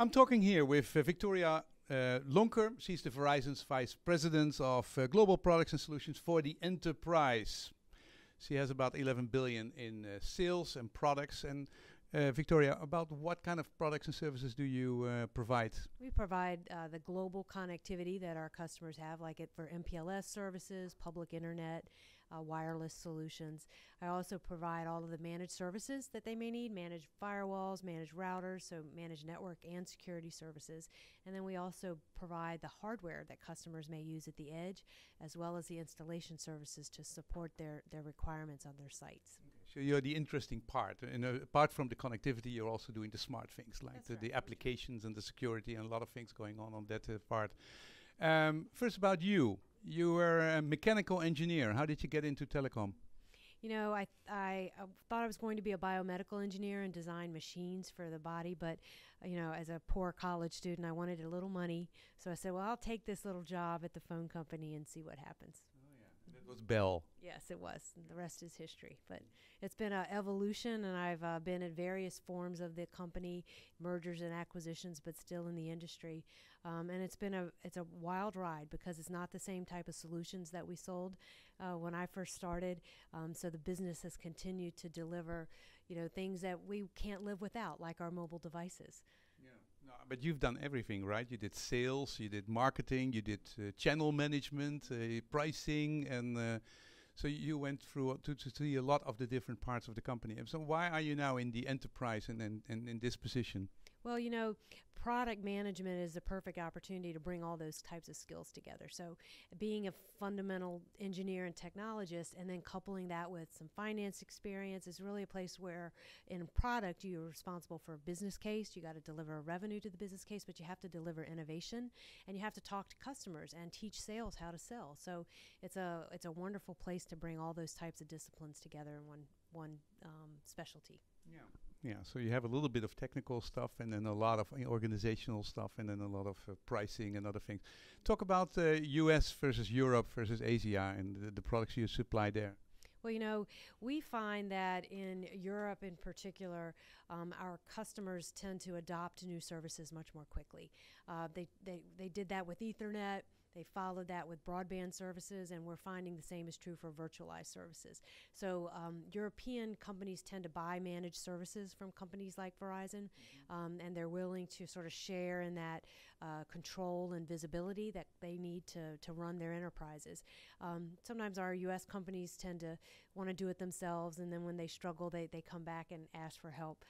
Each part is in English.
I'm talking here with Victoria Lonker. She's the Verizon's Vice President of Global Products and Solutions for the Enterprise. She has about 11 billion in sales and products. And Victoria, about what kind of products and services do you provide? We provide the global connectivity that our customers have, like it for MPLS services, public internet, wireless solutions. I also provide all of the managed services that they may need, managed firewalls, managed routers, so managed network and security services. And then we also provide the hardware that customers may use at the edge, as well as the installation services to support their requirements on their sites. Okay. So you're the interesting part. And apart from the connectivity, you're also doing the smart things, like the applications and the security and a lot of things going on that part. First about you. You were a mechanical engineer. How did you get into telecom? You know, I thought I was going to be a biomedical engineer and design machines for the body, but, you know, as a poor college student, I wanted a little money. So I said, well, I'll take this little job at the phone company and see what happens. Oh, yeah. That was Bell. Yes, it was. And the rest is history. But it's been an evolution, and I've been in various forms of the company, mergers and acquisitions, but still in the industry. And it's a wild ride because it's not the same type of solutions that we sold when I first started. So the business has continued to deliver, you know, things that we can't live without, like our mobile devices. Yeah, no, but you've done everything, right? You did sales, you did marketing, you did channel management, pricing, and so you went through to see a lot of the different parts of the company. And so why are you now in the enterprise and in this position? Well, you know, product management is the perfect opportunity to bring all those types of skills together. So being a fundamental engineer and technologist and then coupling that with some finance experience is really a place where in product you're responsible for a business case. You got to deliver a revenue to the business case, but you have to deliver innovation and you have to talk to customers and teach sales how to sell. So it's a wonderful place to bring all those types of disciplines together in one specialty. Yeah. Yeah, so you have a little bit of technical stuff and then a lot of organizational stuff and then a lot of pricing and other things. Talk about US versus Europe versus Asia and the products you supply there. Well, you know, we find that in Europe in particular, our customers tend to adopt new services much more quickly. They did that with Ethernet. They followed that with broadband services, and we're finding the same is true for virtualized services. So European companies tend to buy managed services from companies like Verizon, and they're willing to sort of share in that control and visibility that they need to run their enterprises. Sometimes our U.S. companies tend to want to do it themselves, and then when they struggle, they come back and ask for help.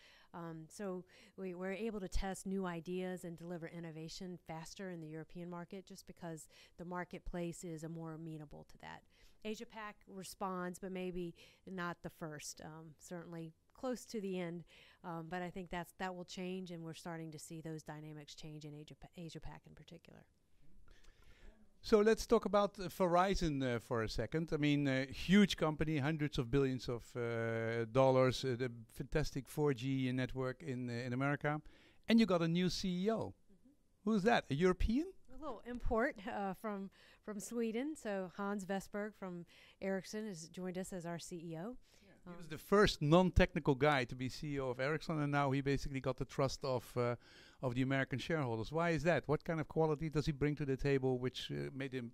So we're able to test new ideas and deliver innovation faster in the European market just because the marketplace is more amenable to that. Asia-Pac responds, but maybe not the first, certainly close to the end, but I think that will change, and we're starting to see those dynamics change in Asia-Pac in particular. So let's talk about Verizon for a second. I mean, huge company, hundreds of billions of dollars, the fantastic 4G network in America, and you got a new CEO. Who's that? A European? A little import from Sweden. So Hans Vestberg from Ericsson has joined us as our CEO. He was the first non-technical guy to be CEO of Ericsson, and now he basically got the trust of the American shareholders. Why is that? What kind of quality does he bring to the table which made him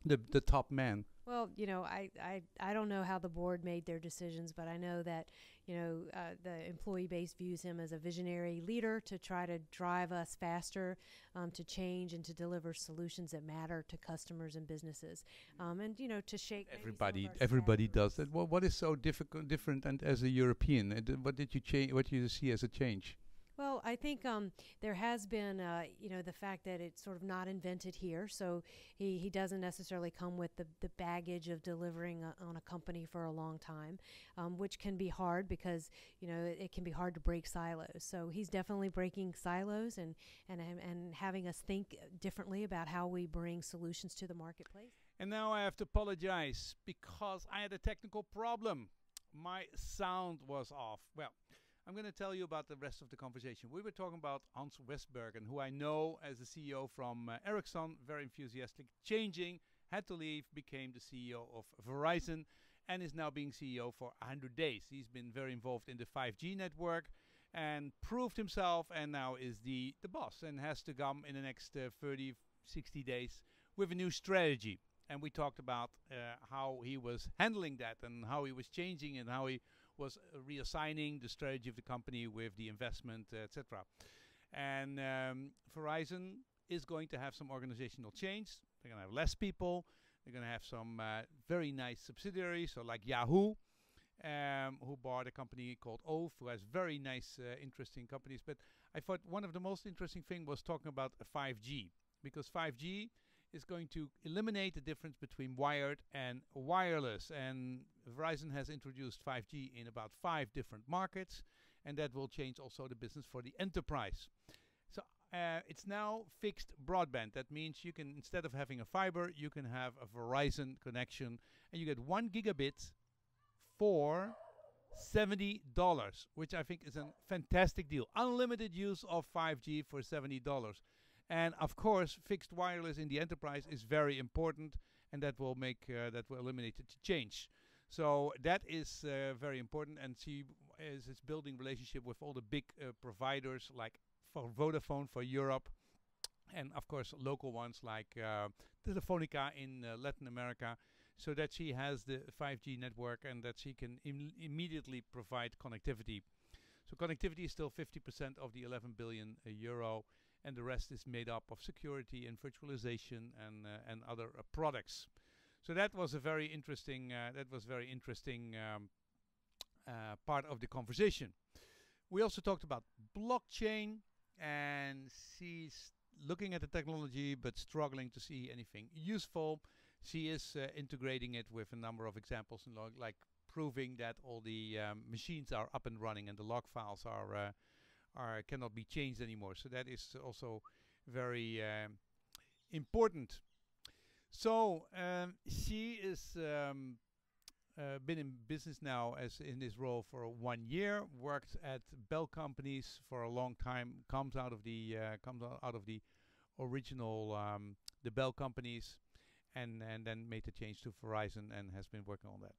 the top man? Well, you know, I don't know how the board made their decisions, but I know that, you know, the employee base views him as a visionary leader to try to drive us faster to change and to deliver solutions that matter to customers and businesses, and you know, to shake everybody does that. Well, what is so different and as a European? What did you change? What do you see as a change? Well, I think there has been, you know, the fact that it's sort of not invented here. So he doesn't necessarily come with the baggage of delivering on a company for a long time, which can be hard because, you know, it can be hard to break silos. So he's definitely breaking silos and having us think differently about how we bring solutions to the marketplace. And now I have to apologize because I had a technical problem. My sound was off. Well, I'm going to tell you about the rest of the conversation. We were talking about Hans Vestbergen, who I know as the CEO from Ericsson, very enthusiastic, changing, had to leave, became the CEO of Verizon, and is now being CEO for 100 days. He's been very involved in the 5G network, and proved himself, and now is the boss and has to come in the next 30, 60 days with a new strategy. And we talked about how he was handling that and how he was changing and how he was reassigning the strategy of the company with the investment, etc. And Verizon is going to have some organizational change. They're going to have less people. They're going to have some very nice subsidiaries, so like Yahoo, who bought a company called Oath, who has very nice, interesting companies. But I thought one of the most interesting thing was talking about 5G, because 5G is going to eliminate the difference between wired and wireless. And Verizon has introduced 5G in about 5 different markets, and that will change also the business for the enterprise. So it's now fixed broadband. That means you can, instead of having a fiber, you can have a Verizon connection, and you get 1 gigabit for $70, which I think is a fantastic deal. Unlimited use of 5G for $70. And of course, fixed wireless in the enterprise is very important, and that will make that will eliminate the change. So that is very important, and she is building relationship with all the big providers like for Vodafone for Europe, and of course local ones like Telefonica in Latin America, so that she has the 5G network and that she can immediately provide connectivity. So connectivity is still 50% of the 11 billion euro, and the rest is made up of security and virtualization and other products. So that was a very interesting part of the conversation. We also talked about blockchain, and she's looking at the technology but struggling to see anything useful. She is integrating it with a number of examples, and like proving that all the machines are up and running and the log files are cannot be changed anymore. So that is also very important. So she is been in business now as in this role for 1 year. Worked at Bell companies for a long time. Comes out of the original the Bell companies, and then made the change to Verizon and has been working on that.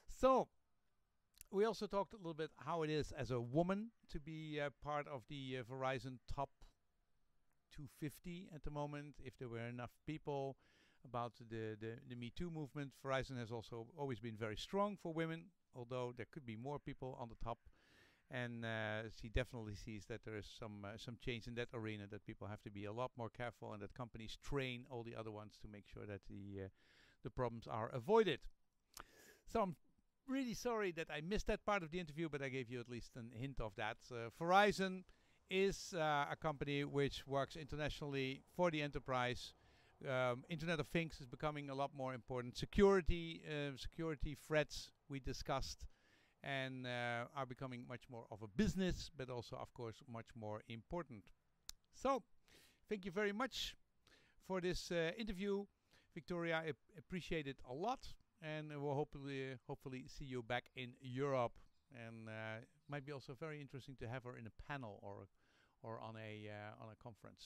So we also talked a little bit how it is as a woman to be part of the Verizon top 250 at the moment, if there were enough people, about the Me Too movement. Verizon has also always been very strong for women, although there could be more people on the top. And she definitely sees that there is some change in that arena, that people have to be a lot more careful, and that companies train all the other ones to make sure that the problems are avoided. So I'm really sorry that I missed that part of the interview, but I gave you at least a hint of that. Verizon is a company which works internationally for the enterprise. Internet of Things is becoming a lot more important. Security threats we discussed, and are becoming much more of a business, but also, of course, much more important. So, thank you very much for this interview, Victoria. I appreciate it a lot, and we'll hopefully see you back in Europe. And it might be also very interesting to have her in a panel or on a conference.